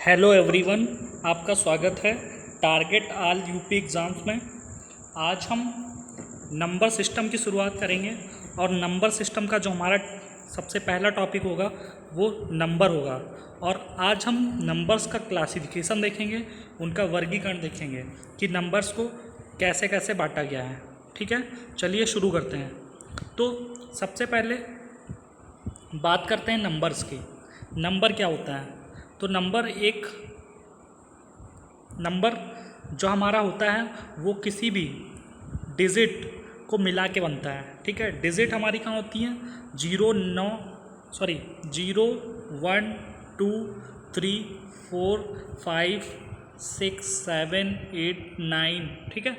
Hello everyone, आपका स्वागत है टारगेट ऑल यूपी एग्ज़ाम्स में। आज हम नंबर सिस्टम की शुरुआत करेंगे और नंबर सिस्टम का जो हमारा सबसे पहला टॉपिक होगा वो नंबर होगा। और आज हम नंबर्स का क्लासिफिकेशन देखेंगे, उनका वर्गीकरण देखेंगे कि नंबर्स को कैसे कैसे बांटा गया है। ठीक है, चलिए शुरू करते हैं। तो सबसे पहले बात करते हैं नंबर्स की। नंबर क्या होता है? तो नंबर जो हमारा होता है वो किसी भी डिजिट को मिला के बनता है। ठीक है, डिजिट हमारी कहाँ होती हैं? 0 1 2 3 4 5 6 7 8 9। ठीक है,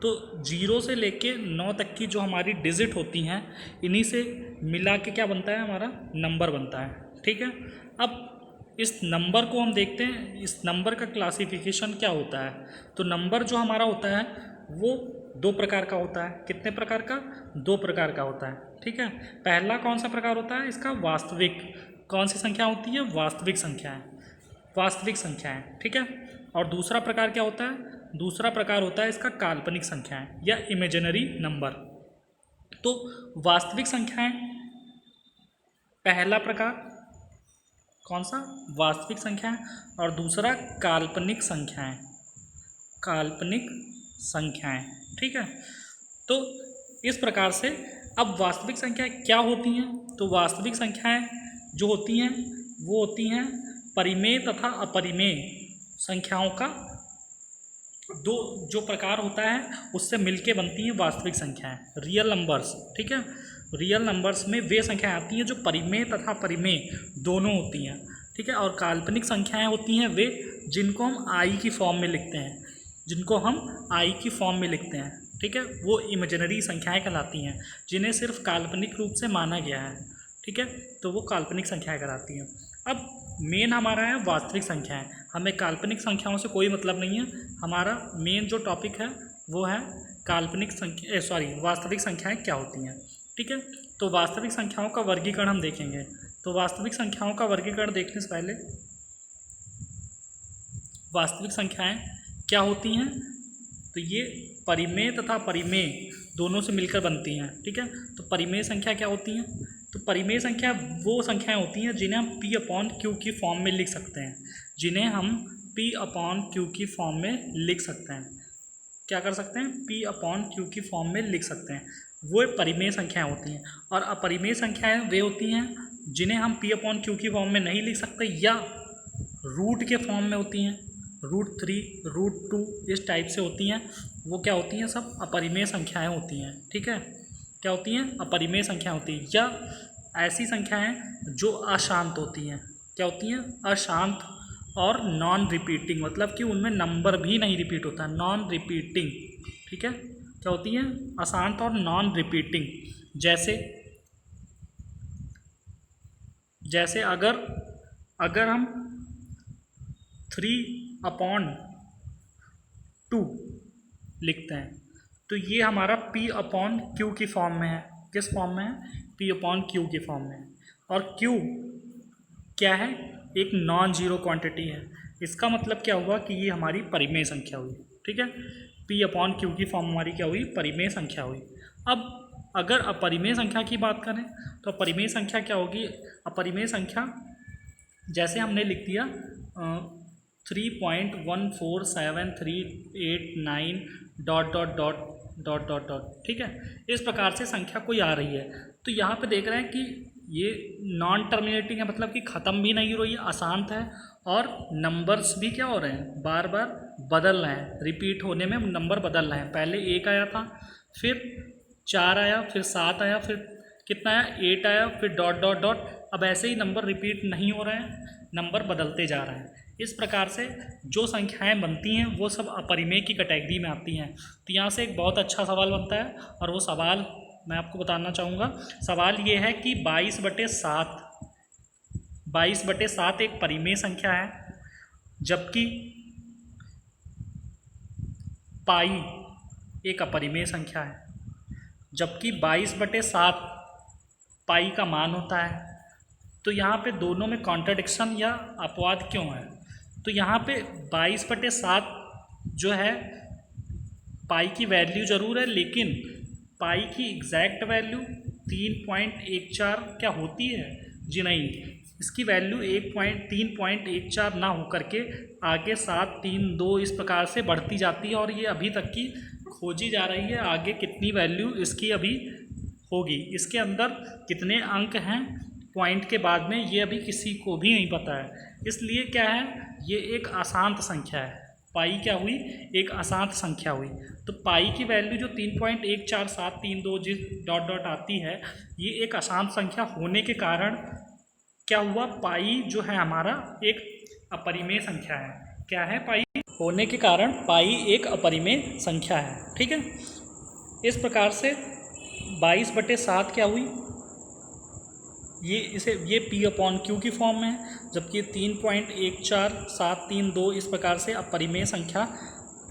तो 0 से लेके 9 तक की जो हमारी डिजिट होती हैं, इन्हीं से मिला के क्या बनता है? हमारा नंबर बनता है। ठीक है, अब इस नंबर को हम देखते हैं, इस नंबर का क्लासिफिकेशन क्या होता है। तो नंबर जो हमारा होता है वो दो प्रकार का होता है। कितने प्रकार का? दो प्रकार का होता है। ठीक है, पहला कौन सा प्रकार होता है इसका? वास्तविक। कौन सी संख्या होती है? वास्तविक संख्याएं। वास्तविक संख्याएं। ठीक है, और दूसरा प्रकार क्या होता है? दूसरा प्रकार होता है इसका काल्पनिक संख्याएं या इमेजिनरी नंबर। तो वास्तविक संख्याएं पहला प्रकार कौन सा? वास्तविक संख्याएं। और दूसरा काल्पनिक संख्याएं। काल्पनिक संख्याएं। ठीक है, तो इस प्रकार से अब वास्तविक संख्याएं क्या होती हैं? तो वास्तविक संख्याएं जो होती हैं वो होती हैं परिमेय तथा अपरिमेय संख्याओं का दो जो प्रकार होता है उससे मिलके बनती हैं वास्तविक संख्याएं, रियल नंबर्स। ठीक है, रियल नंबर्स में वे संख्याएं आती हैं जो परिमेय तथा अपरिमेय दोनों होती हैं। ठीक है, और काल्पनिक संख्याएं होती हैं वे जिनको हम आई की फॉर्म में लिखते हैं, जिनको हम आई की फॉर्म में लिखते हैं। ठीक है, वो इमेजिनरी संख्याएं कहलाती हैं, जिन्हें सिर्फ काल्पनिक रूप से माना गया है। ठीक है, तो वो काल्पनिक संख्याएं कहलाती हैं। अब मेन हमारा है वास्तविक संख्याएं। हमें काल्पनिक संख्याओं से कोई मतलब नहीं है। हमारा मेन जो टॉपिक है वो है वास्तविक संख्याएं क्या होती हैं। ठीक है, तो वास्तविक संख्याओं का वर्गीकरण हम देखेंगे। तो वास्तविक संख्याओं का वर्गीकरण देखने से पहले वास्तविक संख्याएं क्या होती हैं? तो ये परिमेय तथा परिमेय दोनों से मिलकर बनती हैं। ठीक है, तो परिमेय संख्या क्या होती हैं? तो परिमेय संख्या वो संख्याएं होती हैं जिन्हें हम P अपॉन Q की फॉर्म में लिख सकते हैं। जिन्हें हम P अपॉन Q की फॉर्म में लिख सकते हैं। क्या कर सकते हैं? P अपॉन Q की फॉर्म में लिख सकते हैं। वो परिमेय संख्याएं होती हैं। और अपरिमेय संख्याएं वे होती हैं जिन्हें हम P अपॉन Q की फॉर्म में नहीं लिख सकते या रूट के फॉर्म में होती हैं। √3 √2 इस टाइप से होती हैं। वो क्या होती हैं? सब अपरिमेय संख्याएं होती हैं। ठीक है, क्या होती हैं? अपरिमेय संख्या होती है, या ऐसी संख्याएं जो अशांत होती हैं। क्या होती हैं? अशांत और नॉन रिपीटिंग, मतलब कि उनमें नंबर भी नहीं रिपीट होता, नॉन रिपीटिंग। ठीक है, क्या होती हैं? अशांत और नॉन रिपीटिंग। जैसे अगर हम 3/2 लिखते हैं तो ये हमारा P अपॉन Q की फॉर्म में है। किस फॉर्म में है? P अपॉन Q की फॉर्म में। और Q क्या है? एक नॉन जीरो क्वांटिटी है। इसका मतलब क्या हुआ कि ये हमारी परिमेय संख्या हुई। ठीक है, P अपॉन Q की फॉर्म हमारी क्या हुई? परिमेय संख्या हुई। अब अगर अपरिमेय संख्या की बात करें तो अपरिमेय संख्या क्या होगी? अपरिमेय संख्या जैसे हमने लिख दिया 3.14738 dot dot dot dot dot dot. ठीक है, इस प्रकार से संख्या कोई आ रही है तो यहाँ पे देख रहे हैं कि ये नॉन टर्मिनेटिंग है, मतलब कि ख़त्म भी नहीं हो रही है, अशांत है। और नंबर्स भी क्या हो रहे हैं? बार बार बदल रहे हैं, रिपीट होने में नंबर बदल रहे हैं। पहले 1 आया था, फिर 4 आया, फिर 7 आया, फिर कितना आया? 8 आया, फिर डॉट डॉट डॉट। अब ऐसे ही नंबर रिपीट नहीं हो रहे हैं, नंबर बदलते जा रहे हैं। इस प्रकार से जो संख्याएं बनती हैं वो सब अपरिमेय की कैटेगरी में आती हैं। तो यहाँ से एक बहुत अच्छा सवाल बनता है और वो सवाल मैं आपको बताना चाहूँगा। सवाल ये है कि 22/7 एक परिमेय संख्या है, जबकि पाई एक अपरिमेय संख्या है। जबकि 22/7 पाई का मान होता है। तो यहाँ पे दोनों में कॉन्ट्रडिक्शन या अपवाद क्यों है? तो यहाँ पे 22/7 जो है पाई की वैल्यू ज़रूर है, लेकिन पाई की एग्जैक्ट वैल्यू 3.14 क्या होती है? जी नहीं, इसकी वैल्यू 3.14 ना हो करके आगे 7, 3, 2 इस प्रकार से बढ़ती जाती है, और ये अभी तक की खोजी जा रही है आगे कितनी वैल्यू इसकी अभी होगी, इसके अंदर कितने अंक हैं पॉइंट के बाद में, ये अभी किसी को भी नहीं पता है। इसलिए क्या है, ये एक अशांत संख्या है। पाई क्या हुई? एक अशांत संख्या हुई। तो पाई की वैल्यू जो 3.14732 जिस डॉट डॉट आती है, ये एक अशांत संख्या होने के कारण क्या हुआ, पाई जो है हमारा एक अपरिमेय संख्या है। क्या है? पाई होने के कारण पाई एक अपरिमेय संख्या है। ठीक है, इस प्रकार से 22/7 क्या हुई, ये P/Q की फॉर्म में है, जबकि 3.14732 इस प्रकार से अपरिमेय संख्या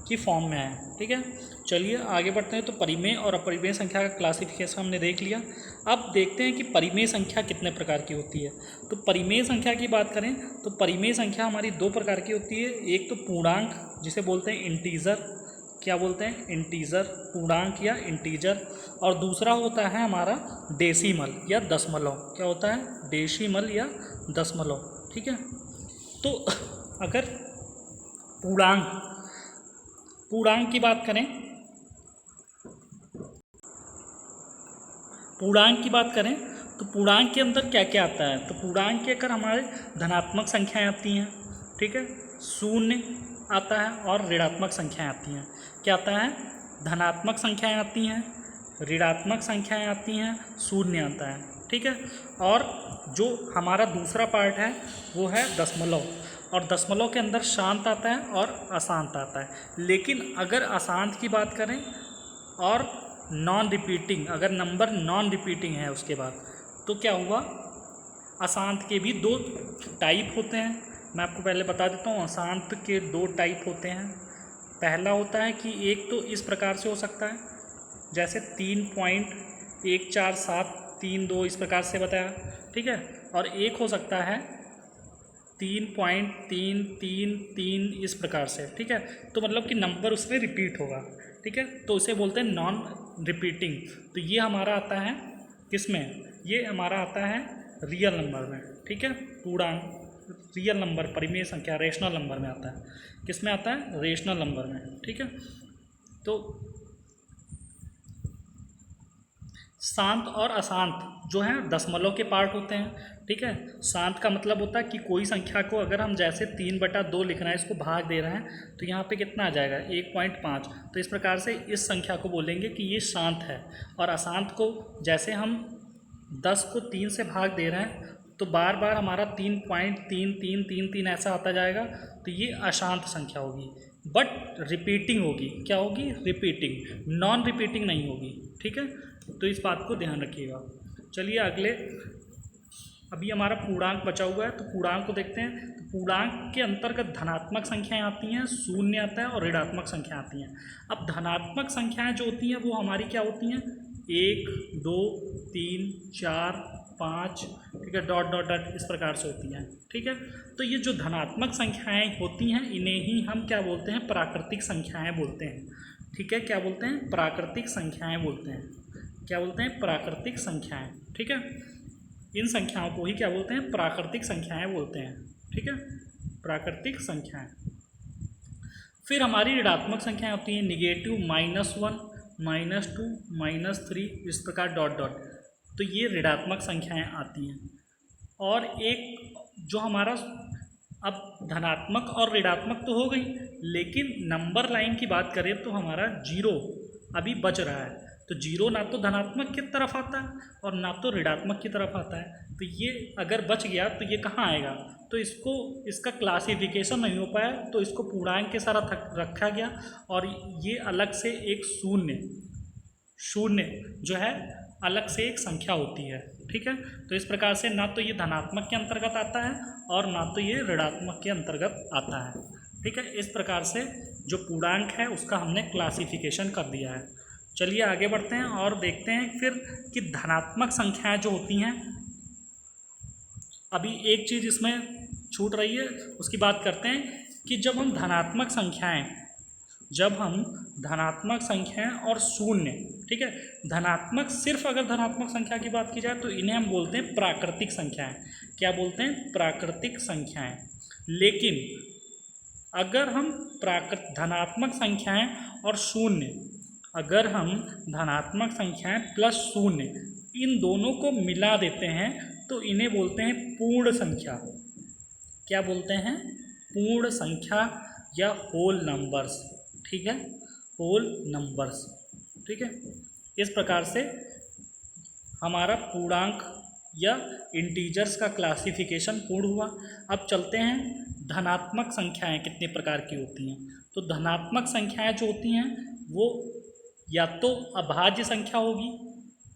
की फॉर्म में है। ठीक है, चलिए आगे बढ़ते हैं। तो परिमेय और अपरिमेय संख्या का क्लासिफिकेशन हमने देख लिया। अब देखते हैं कि परिमेय संख्या कितने प्रकार की होती है। तो परिमेय संख्या की बात करें तो परिमेय संख्या हमारी 2 प्रकार की होती है। एक तो पूर्णांक, जिसे बोलते हैं इंटीजर, क्या बोलते हैं? इंटीजर, पूर्णांक या इंटीजर। और दूसरा होता है हमारा डेसिमल या दशमलव। क्या होता है? डेसिमल या दशमलव। ठीक है, तो अगर पूर्णांक की बात करें, तो पूर्णांक के अंदर क्या क्या आता है? तो पूर्णांक के अगर हमारे धनात्मक संख्याएं आती हैं, ठीक है, शून्य आता है और ऋणात्मक संख्याएं आती हैं। क्या आता है? धनात्मक संख्याएं आती हैं, ऋणात्मक संख्याएं आती हैं, शून्य आता है। ठीक है, और जो हमारा दूसरा पार्ट है वो है दशमलव, और दशमलव के अंदर शांत आता है और अशांत आता है। लेकिन अगर अशांत की बात करें और नॉन रिपीटिंग, अगर नंबर नॉन रिपीटिंग है उसके बाद, तो क्या हुआ, अशांत के भी 2 टाइप होते हैं। मैं आपको पहले बता देता हूँ, अशांत के 2 टाइप होते हैं। पहला होता है कि एक तो इस प्रकार से हो सकता है, जैसे 3.14732 इस प्रकार से बताया। ठीक है, और एक हो सकता है 3.333 इस प्रकार से। ठीक है, तो मतलब कि नंबर उसमें रिपीट होगा। ठीक है, तो इसे बोलते हैं नॉन रिपीटिंग। तो ये हमारा आता है किसमें? ये हमारा आता है रियल नंबर में। ठीक है, पूर्णांक रियल नंबर, परिमेय संख्या, रेशनल नंबर में आता है। किस में आता है? रेशनल नंबर में। ठीक है, तो शांत और अशांत जो है दशमलव के पार्ट होते हैं। ठीक है, शांत का मतलब होता है कि कोई संख्या को अगर हम जैसे 3/2 लिखना है, इसको भाग दे रहे हैं, तो यहाँ पे कितना आ जाएगा? 1.5। तो इस प्रकार से इस संख्या को बोलेंगे कि ये शांत है। और अशांत को जैसे हम 10 को 3 से भाग दे रहे हैं, तो बार बार हमारा 3.3333 ऐसा आता जाएगा, तो ये अशांत संख्या होगी, बट रिपीटिंग होगी। क्या होगी? रिपीटिंग, नॉन रिपीटिंग नहीं होगी। ठीक है, तो इस बात को ध्यान रखिएगा। चलिए अगले, अभी हमारा पूर्णांक बचा हुआ है, तो पूर्णांक को देखते हैं। तो पूर्णांक के अंतर्गत धनात्मक संख्याएं आती हैं, शून्य आता है और ऋणात्मक संख्या आती हैं। अब धनात्मक संख्याएं जो होती हैं वो हमारी क्या होती हैं? 1, 2, 3, 4, 5, ठीक है, डॉट डॉट डॉट इस प्रकार से होती हैं। ठीक है, तो ये जो धनात्मक संख्याएं होती हैं, इन्हें ही हम क्या बोलते हैं? प्राकृतिक संख्याएं बोलते हैं। ठीक है, क्या बोलते हैं? प्राकृतिक संख्याएं बोलते हैं। क्या बोलते हैं? प्राकृतिक संख्याएं। ठीक है, इन संख्याओं को ही क्या बोलते हैं? प्राकृतिक संख्याएं बोलते हैं। ठीक है, प्राकृतिक संख्याएं। फिर हमारी ऋणात्मक संख्याएं होती हैं, -1, -2, -3 इस प्रकार डॉट डॉट, तो ये ऋणात्मक संख्याएं आती हैं। और एक जो हमारा, अब धनात्मक और ऋणात्मक तो हो गई, लेकिन नंबर लाइन की बात करें तो हमारा 0 अभी बच रहा है। तो 0 ना तो धनात्मक की तरफ आता है और ना तो ऋणात्मक की तरफ आता है। तो ये अगर बच गया तो ये कहाँ आएगा? तो इसका क्लासिफिकेशन नहीं हो पाया, तो इसको पूर्णांक के साथ रखा गया, और ये अलग से एक शून्य जो है अलग से एक संख्या होती है। ठीक है, तो इस प्रकार से ना तो ये धनात्मक के अंतर्गत आता है और ना तो ये ऋणात्मक के अंतर्गत आता है। ठीक है, इस प्रकार से जो पूर्णांक है उसका हमने क्लासिफिकेशन कर दिया है। चलिए आगे बढ़ते हैं और देखते हैं फिर कि धनात्मक संख्याएं जो होती हैं, अभी एक चीज़ इसमें छूट रही है, उसकी बात करते हैं कि जब हम धनात्मक संख्याएं और शून्य, ठीक है, सिर्फ अगर धनात्मक संख्या की बात की जाए तो इन्हें हम बोलते हैं प्राकृतिक संख्याएं। क्या बोलते हैं? प्राकृतिक संख्याएं। लेकिन अगर हम धनात्मक संख्याएं और शून्य, अगर हम धनात्मक संख्याएं प्लस शून्य इन दोनों को मिला देते हैं तो इन्हें बोलते हैं पूर्ण संख्या। क्या बोलते हैं? पूर्ण संख्या या होल नंबर्स, ठीक है, होल नंबर्स, ठीक है। इस प्रकार से हमारा पूर्णांक या इंटीजर्स का क्लासिफिकेशन पूर्ण हुआ। अब चलते हैं धनात्मक संख्याएं कितने प्रकार की होती हैं। तो धनात्मक संख्याएं जो होती हैं वो या तो अभाज्य संख्या होगी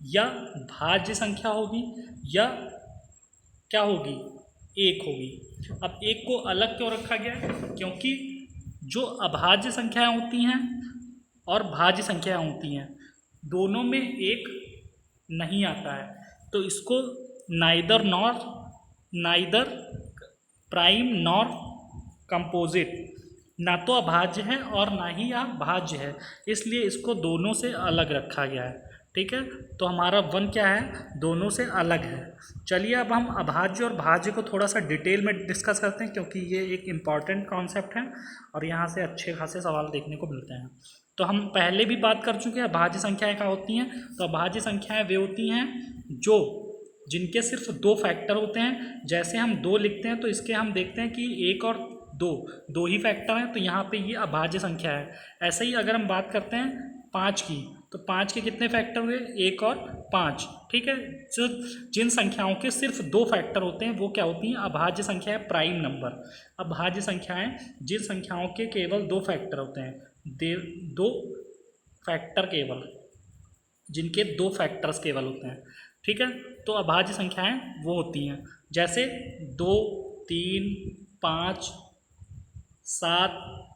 या भाज्य संख्या होगी या क्या होगी? एक होगी। अब एक को अलग क्यों रखा गया है? क्योंकि जो अभाज्य संख्याएं होती हैं और भाज्य संख्याएं होती हैं दोनों में एक नहीं आता है, तो इसको नाइदर प्राइम नॉर कंपोजिट, ना तो अभाज्य है और ना ही भाज्य है, इसलिए इसको दोनों से अलग रखा गया है, ठीक है। तो हमारा वन क्या है? दोनों से अलग है। चलिए अब हम अभाज्य और भाज्य को थोड़ा सा डिटेल में डिस्कस करते हैं, क्योंकि ये एक इम्पॉर्टेंट कॉन्सेप्ट है और यहाँ से अच्छे खासे सवाल देखने को मिलते हैं। तो हम पहले भी बात कर चुके हैं अभाज्य संख्याएं क्या होती हैं। तो अभाज्य संख्याएं वे होती हैं जिनके सिर्फ दो फैक्टर होते हैं। जैसे हम 2 लिखते हैं तो इसके हम देखते हैं कि 1 और 2 ही फैक्टर हैं, तो यहाँ पे ये अभाज्य संख्या है। ऐसे ही अगर हम बात करते हैं 5 की, तो 5 के कितने फैक्टर हुए? 1 और 5, ठीक है। जिन संख्याओं के सिर्फ 2 फैक्टर होते हैं वो क्या होती हैं? अभाज्य संख्याएं, प्राइम नंबर। अभाज्य संख्याएं जिन संख्याओं के केवल 2 फैक्टर होते हैं, 2 फैक्टर केवल, जिनके 2 फैक्टर्स केवल होते हैं, ठीक है, तो अभाज्य संख्याएं वो होती हैं। जैसे 2, 3, 5, 7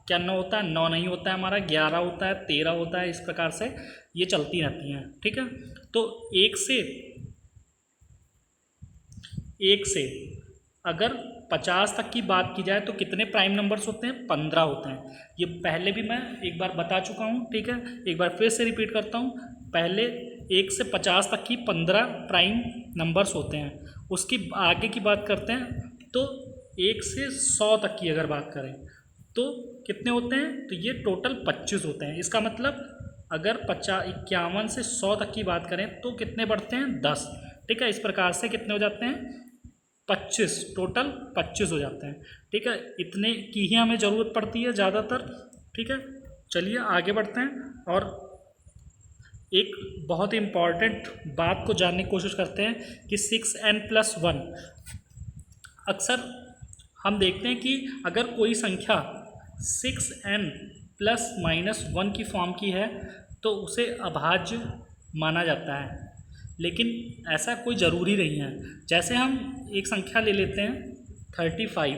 क्या 9 होता है? 9 नहीं होता है हमारा, 11 होता है, 13 होता है। इस प्रकार से ये चलती रहती हैं, ठीक है। तो एक से अगर 50 तक की बात की जाए तो कितने प्राइम नंबर्स होते हैं? 15 होते हैं। ये पहले भी मैं एक बार बता चुका हूँ, ठीक है, एक बार फिर से रिपीट करता हूँ। पहले 1 से 50 तक की 15 प्राइम नंबर्स होते हैं। उसकी आगे की बात करते हैं तो 1 से 100 तक की अगर बात करें तो कितने होते हैं? तो ये टोटल 25 होते हैं। इसका मतलब अगर 51 से 100 तक की बात करें तो कितने बढ़ते हैं? 10, ठीक है। इस प्रकार से कितने हो जाते हैं? 25, टोटल 25 हो जाते हैं, ठीक है। इतने की ही हमें ज़रूरत पड़ती है ज़्यादातर, ठीक है। चलिए आगे बढ़ते हैं और एक बहुत इम्पॉर्टेंट बात को जानने की कोशिश करते हैं कि 6n+1। अक्सर हम देखते हैं कि अगर कोई संख्या 6n+-1 की फॉर्म की है तो उसे अभाज्य माना जाता है, लेकिन ऐसा कोई ज़रूरी नहीं है। जैसे हम एक संख्या ले लेते हैं 35,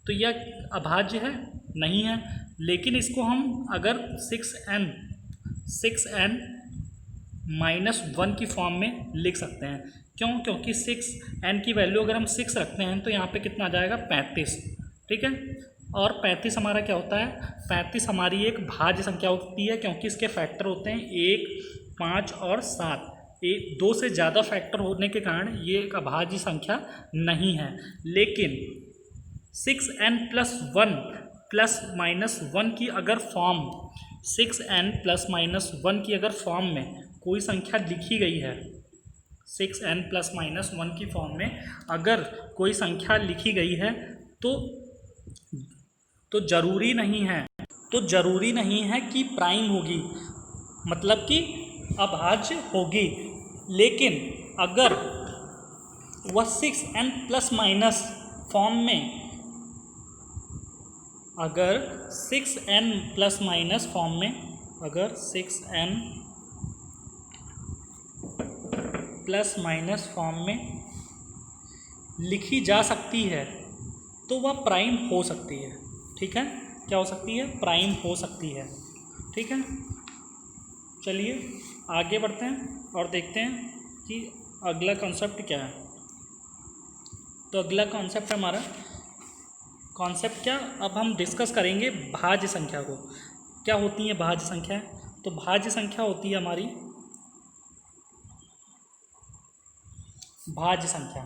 तो यह अभाज्य है? नहीं है। लेकिन इसको हम अगर 6n-1 की फॉर्म में लिख सकते हैं। क्यों? क्योंकि 6n की वैल्यू अगर हम 6 रखते हैं तो यहाँ पे कितना आ जाएगा? 35, ठीक है। और 35 हमारा क्या होता है? 35 हमारी एक भाज्य संख्या होती है, क्योंकि इसके फैक्टर होते हैं 1, 5 और 7। 2 से ज़्यादा फैक्टर होने के कारण ये एक अभाज्य संख्या नहीं है। लेकिन 6n+1 की अगर फॉर्म 6n+-1 की अगर फॉर्म में कोई संख्या लिखी गई है, 6n+-1 की फॉर्म में अगर कोई संख्या लिखी गई है तो ज़रूरी नहीं है कि प्राइम होगी, मतलब कि अभाज्य होगी। लेकिन अगर वह 6n+- फॉर्म में, अगर 6n+- फॉर्म में, अगर 6n+- फॉर्म में लिखी जा सकती है तो वह प्राइम हो सकती है, ठीक है। क्या हो सकती है? प्राइम हो सकती है, ठीक है। चलिए आगे बढ़ते हैं और देखते हैं कि अगला कॉन्सेप्ट क्या है। तो अगला कॉन्सेप्ट है हमारा कॉन्सेप्ट क्या, अब हम डिस्कस करेंगे भाज्य संख्या को। क्या होती है भाज्य संख्या? तो भाज्य संख्या होती है हमारी भाज्य संख्या।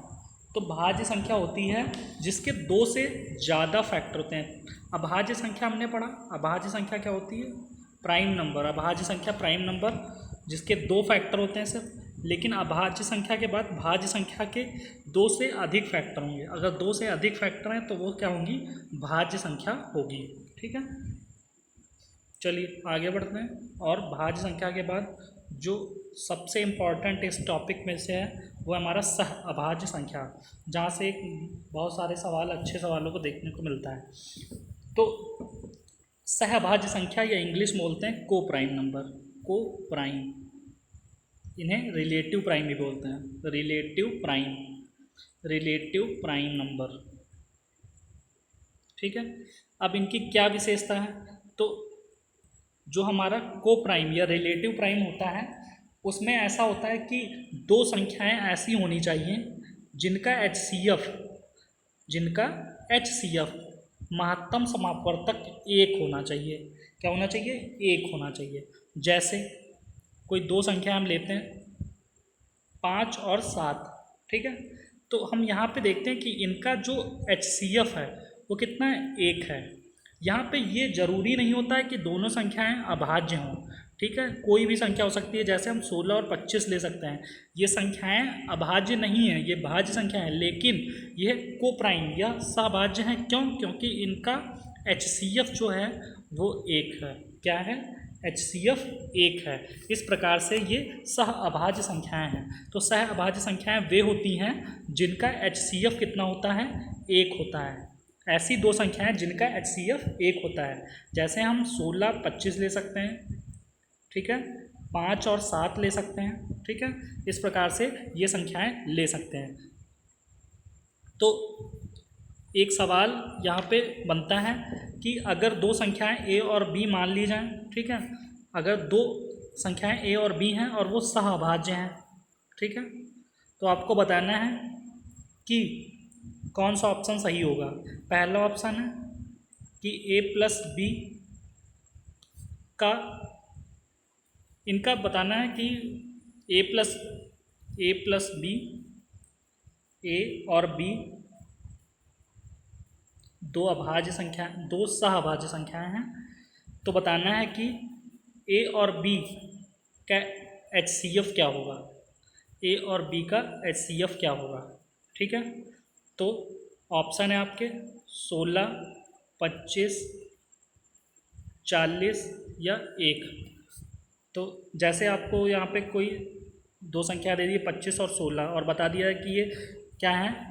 तो भाज्य संख्या होती है जिसके दो से ज़्यादा फैक्टर होते हैं। अभाज्य संख्या हमने पढ़ा, अभाज्य संख्या क्या होती है? Prime number. अभाज्य संख्या प्राइम नंबर जिसके दो फैक्टर होते हैं सिर्फ। लेकिन अभाज्य संख्या के बाद भाज्य संख्या के दो से अधिक फैक्टर होंगे। अगर दो से अधिक फैक्टर हैं तो वो क्या होंगी? भाज्य संख्या होगी। ठीक है, चलिए आगे बढ़ते हैं। और भाज्य संख्या के बाद जो सबसे इम्पॉर्टेंट इस टॉपिक में से है वो हमारा सह अभाज्य संख्या, जहाँ से बहुत सारे सवाल, अच्छे सवालों को देखने को मिलता है। तो सह अभाज्य संख्या या इंग्लिश में बोलते हैं को प्राइम नंबर, को प्राइम। इन्हें रिलेटिव प्राइम भी बोलते हैं, रिलेटिव प्राइम नंबर। ठीक है, अब इनकी क्या विशेषता है? तो जो हमारा को प्राइम या रिलेटिव प्राइम होता है उसमें ऐसा होता है कि दो संख्याएं ऐसी होनी चाहिए जिनका HCF महत्तम समापवर्तक 1 होना चाहिए। क्या होना चाहिए? 1 होना चाहिए। जैसे कोई दो संख्या हम लेते हैं 5 और 7, ठीक है, तो हम यहाँ पे देखते हैं कि इनका जो HCF है वो कितना है? 1 है। यहाँ पे ये ज़रूरी नहीं होता है कि दोनों संख्याएं अभाज्य हों। ठीक है, कोई भी संख्या हो सकती है, जैसे हम 16 और 25 ले सकते हैं। ये संख्याएं अभाज्य नहीं हैं, ये भाज्य संख्या है, लेकिन ये को प्राइम या सहभाज्य हैं। क्यों? क्योंकि इनका HCF जो है वो 1 है। क्या है? HCF 1 है। इस प्रकार से ये सह अभाज्य संख्याएं हैं। तो सह अभाज्य संख्याएं वे होती हैं जिनका HCF कितना होता है? 1 होता है। ऐसी दो संख्याएं जिनका HCF 1 होता है, जैसे हम 16 25 ले सकते हैं, ठीक है, 5 और 7 ले सकते हैं। ठीक है, इस प्रकार से ये संख्याएं ले सकते हैं। तो एक सवाल यहाँ पे बनता है कि अगर दो संख्याएं A और B मान ली जाएं, ठीक है, अगर दो संख्याएं A और B हैं और वो सहअभाज्य हैं, ठीक है, तो आपको बताना है कि कौन सा ऑप्शन सही होगा। पहला ऑप्शन है कि A+B का, इनका बताना है कि A+B, A और B दो अभाज्य संख्या, दो सहअभाज्य संख्याएं हैं। तो बताना है कि A और B का HCF क्या होगा, A और B का HCF क्या होगा। ठीक है, तो ऑप्शन है आपके 16, 25, 40 या 1। तो जैसे आपको यहाँ पे कोई दो संख्या दे दी 25 और 16 और बता दिया है कि ये क्या है?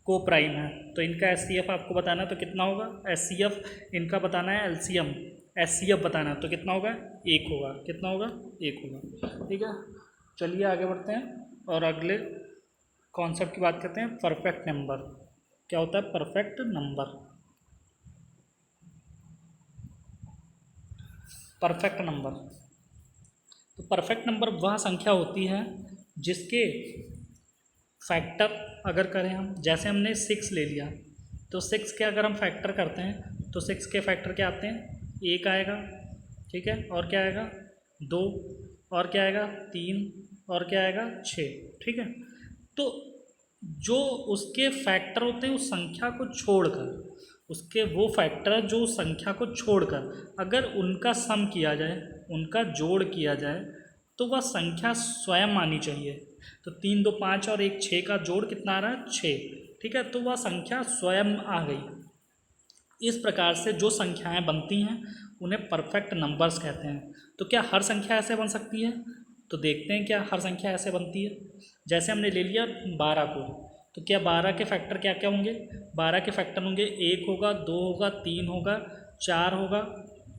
को प्राइम है, तो इनका HCF आपको बताना है तो कितना होगा? HCF इनका बताना है, LCM HCF बताना है तो कितना होगा? 1 होगा। कितना होगा? 1 होगा। ठीक है, चलिए आगे बढ़ते हैं और अगले कॉन्सेप्ट की बात करते हैं, परफेक्ट नंबर। क्या होता है परफेक्ट नंबर? परफेक्ट नंबर, तो परफेक्ट नंबर वह संख्या होती है जिसके फैक्टर अगर करें हम, जैसे हमने 6 ले लिया, तो 6 के अगर हम फैक्टर करते हैं तो 6 के फैक्टर क्या आते हैं? 1 आएगा, ठीक है, और क्या आएगा? 2, और क्या आएगा? 3, और क्या आएगा? 6। ठीक है, तो जो उसके फैक्टर होते हैं उस संख्या को छोड़कर, उसके वो फैक्टर जो उस संख्या को छोड़कर अगर उनका सम किया जाए, उनका जोड़ किया जाए, तो वह संख्या स्वयं आनी चाहिए। तो 3, 2, 5 और 1, 6 का जोड़ कितना आ रहा है? 6। ठीक है, तो वह संख्या स्वयं आ गई। इस प्रकार से जो संख्याएं बनती हैं उन्हें परफेक्ट नंबर्स कहते हैं। तो क्या हर संख्या ऐसे बन सकती है? तो देखते हैं क्या हर संख्या ऐसे बनती है। जैसे हमने ले लिया 12 को, तो क्या 12 के फैक्टर क्या क्या होंगे? 12 के फैक्टर होंगे 1 होगा, 2 होगा, 3 होगा, 4 होगा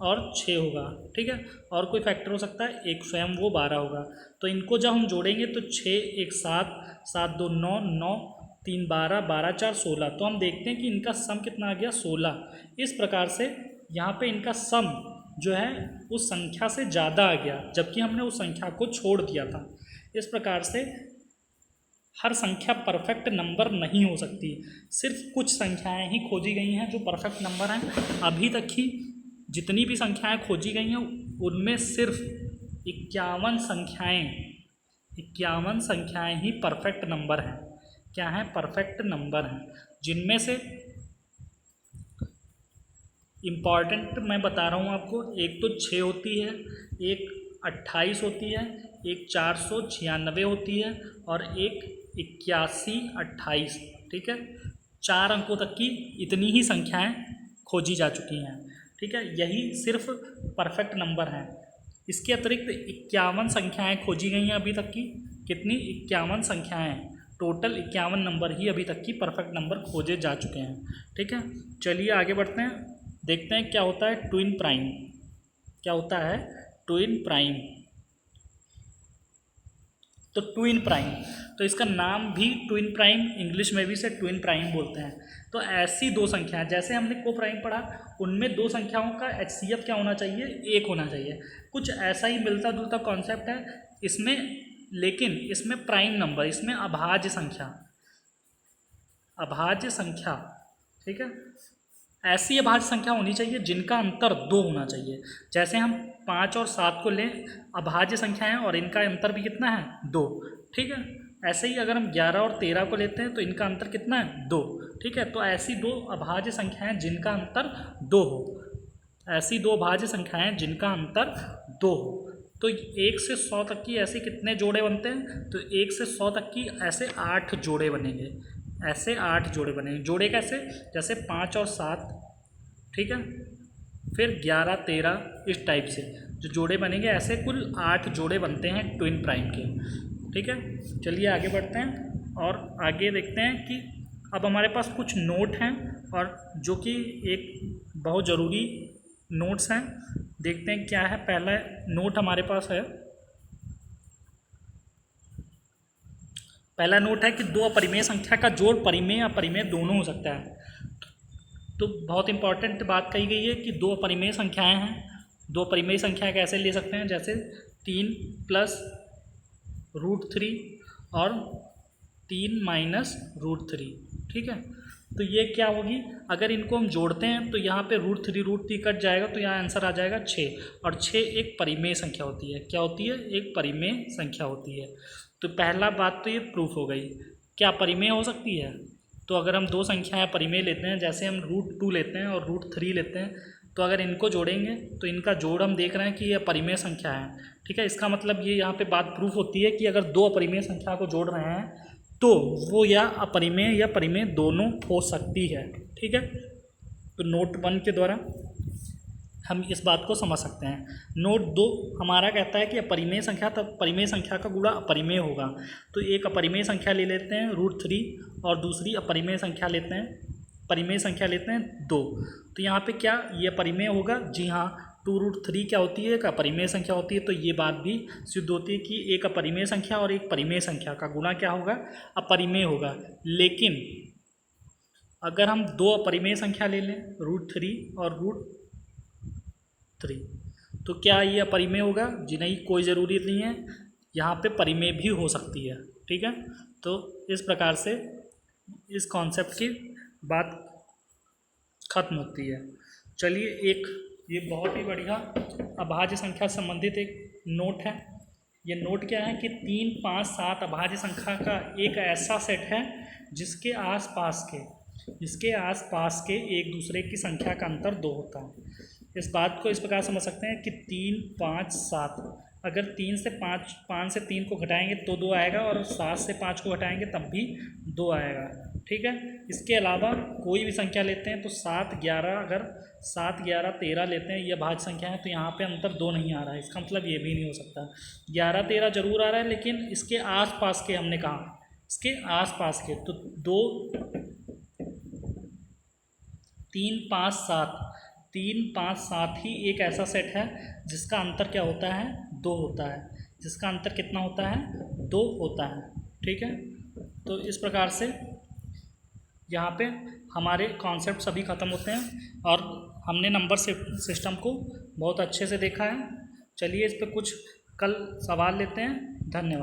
और 6 होगा। ठीक है, और कोई फैक्टर हो सकता है, एक स्वयं वो 12 होगा। तो इनको जब हम जोड़ेंगे तो 6, 1 7, 7 2 9, 9 3 12, 12 4 16। तो हम देखते हैं कि इनका सम कितना आ गया? 16। इस प्रकार से यहाँ पे इनका सम जो है उस संख्या से ज़्यादा आ गया, जबकि हमने उस संख्या को छोड़ दिया था। इस प्रकार से हर संख्या परफेक्ट नंबर नहीं हो सकती, सिर्फ कुछ संख्याएं ही खोजी गई हैं जो परफेक्ट नंबर हैं। अभी तक की जितनी भी संख्याएं खोजी गई हैं उनमें सिर्फ 51 संख्याएं ही परफेक्ट नंबर हैं। क्या हैं? परफेक्ट नंबर हैं, जिनमें से इम्पॉर्टेंट मैं बता रहा हूँ आपको, एक तो 6 होती है, एक 28 होती है, एक 496 होती है और एक 8128। ठीक है, 4 अंकों तक की इतनी ही संख्याएं खोजी जा चुकी हैं। ठीक है, यही सिर्फ परफेक्ट नंबर हैं। इसके अतिरिक्त 51 संख्याएं खोजी गई हैं अभी तक की। कितनी? 51 संख्याएं, टोटल 51 नंबर ही अभी तक की परफेक्ट नंबर खोजे जा चुके हैं। ठीक है, चलिए आगे बढ़ते हैं, देखते हैं क्या होता है ट्विन प्राइम। क्या होता है ट्विन प्राइम? तो ट्विन प्राइम, तो इसका नाम भी ट्विन प्राइम, इंग्लिश में भी इसे ट्विन प्राइम बोलते हैं। तो ऐसी दो संख्याएं, जैसे हमने को प्राइम पढ़ा, उनमें दो संख्याओं का HCF क्या होना चाहिए? 1 होना चाहिए। कुछ ऐसा ही मिलता जुलता कॉन्सेप्ट है इसमें, लेकिन इसमें प्राइम नंबर, इसमें अभाज्य संख्या। ठीक है, ऐसी अभाज्य संख्या होनी चाहिए जिनका अंतर 2 होना चाहिए। जैसे हम 5 और 7 को लें, अभाज्य संख्या है और इनका अंतर भी कितना है? 2। ठीक है, ऐसे ही अगर हम 11 और 13 को लेते हैं तो इनका अंतर कितना है? 2। ठीक है, तो ऐसी दो अभाज्य संख्याएं जिनका अंतर 2 हो, ऐसी दो अभाज्य संख्याएं जिनका अंतर 2 हो। तो 1 से 100 तक की ऐसे कितने जोड़े बनते हैं? तो 1 से 100 तक की ऐसे 8 जोड़े बनेंगे। ऐसे 8 जोड़े बनेंगे। जोड़े कैसे? जैसे 5 और 7, ठीक है, फिर 11 13, इस टाइप से जो जोड़े बनेंगे, ऐसे कुल 8 जोड़े बनते हैं ट्विन प्राइम के। ठीक है, चलिए आगे बढ़ते हैं और आगे देखते हैं कि अब हमारे पास कुछ नोट हैं और जो कि एक बहुत ज़रूरी नोट्स हैं। देखते हैं क्या है। पहला नोट हमारे पास है, पहला नोट है कि दो अपरिमेय संख्या का जोड़ परिमेय या अपरिमेय दोनों हो सकता है। तो बहुत इंपॉर्टेंट बात कही गई है कि दो अपरिमेय संख्याएं हैं। दो परिमेय संख्या कैसे ले सकते हैं? जैसे 3 + √3 और 3 - √3। ठीक है, तो ये क्या होगी? अगर इनको हम जोड़ते हैं तो यहाँ पे √3 कट जाएगा, तो यहाँ आंसर आ जाएगा 6। और 6 एक परिमेय संख्या होती है। क्या होती है? एक परिमेय संख्या होती है। तो पहला बात तो ये प्रूफ हो गई। क्या परिमेय हो सकती है? तो अगर हम दो संख्याएं परिमेय लेते हैं, जैसे हम √2 लेते हैं और √3 लेते हैं, तो अगर इनको जोड़ेंगे तो इनका जोड़ हम देख रहे हैं कि ये अपरिमेय संख्या है। ठीक है, इसका मतलब ये यहाँ पे बात प्रूफ होती है कि अगर दो अपरिमेय संख्या को जोड़ रहे हैं तो वो या अपरिमेय या परिमेय दोनों हो सकती है। ठीक है, तो नोट 1 के द्वारा हम इस बात को समझ सकते हैं। नोट 2 हमारा कहता है कि अपरिमेय संख्या तब परिमेय संख्या का गुणा अपरिमेय होगा। तो एक अपरिमेय संख्या ले लेते हैं √3 और दूसरी अपरिमेय संख्या लेते हैं, परिमेय संख्या लेते हैं 2। तो यहाँ पे क्या ये परिमेय होगा? जी हाँ, 2√3 क्या होती है? एक अपरिमेय संख्या होती है। तो ये बात भी सिद्ध होती है कि एक अपरिमेय संख्या और एक परिमेय संख्या का गुणा क्या होगा? अपरिमेय होगा। लेकिन अगर हम दो अपरिमेय संख्या ले लें √3 और √3, तो क्या ये अपरिमेय होगा? जी नहीं, कोई ज़रूरी नहीं है, यहाँ पे परिमेय भी हो सकती है। ठीक है, तो इस प्रकार से इस कॉन्सेप्ट की बात खत्म होती है। चलिए, एक ये बहुत ही बढ़िया अभाज्य संख्या से संबंधित एक नोट है। ये नोट क्या है कि 3, 5, 7 अभाज्य संख्या का एक ऐसा सेट है जिसके आसपास के एक दूसरे की संख्या का अंतर 2 होता है। इस बात को इस प्रकार समझ सकते हैं कि 3, 5, 7, अगर 3 से 5 से 3 को घटाएंगे तो 2 आएगा और 7 से 5 को घटाएंगे तब भी 2 आएगा। ठीक है, इसके अलावा कोई भी संख्या लेते हैं तो 7, 11, अगर 7, 11, 13 लेते हैं, ये भाज्य संख्या है, तो यहाँ पे अंतर 2 नहीं आ रहा है। इसका मतलब ये भी नहीं हो सकता। 11, 13 जरूर आ रहा है, लेकिन इसके आसपास के, हमने कहा इसके आसपास के, तो 2, 3, 5, 7, 3, 5, 7 ही एक ऐसा सेट है जिसका अंतर क्या होता है? 2 होता है। जिसका अंतर कितना होता है? 2 होता है। ठीक है, तो इस प्रकार से यहाँ पे हमारे कॉन्सेप्ट सभी ख़त्म होते हैं और हमने नंबर सिस्टम को बहुत अच्छे से देखा है। चलिए, इस पे कुछ कल सवाल लेते हैं। धन्यवाद।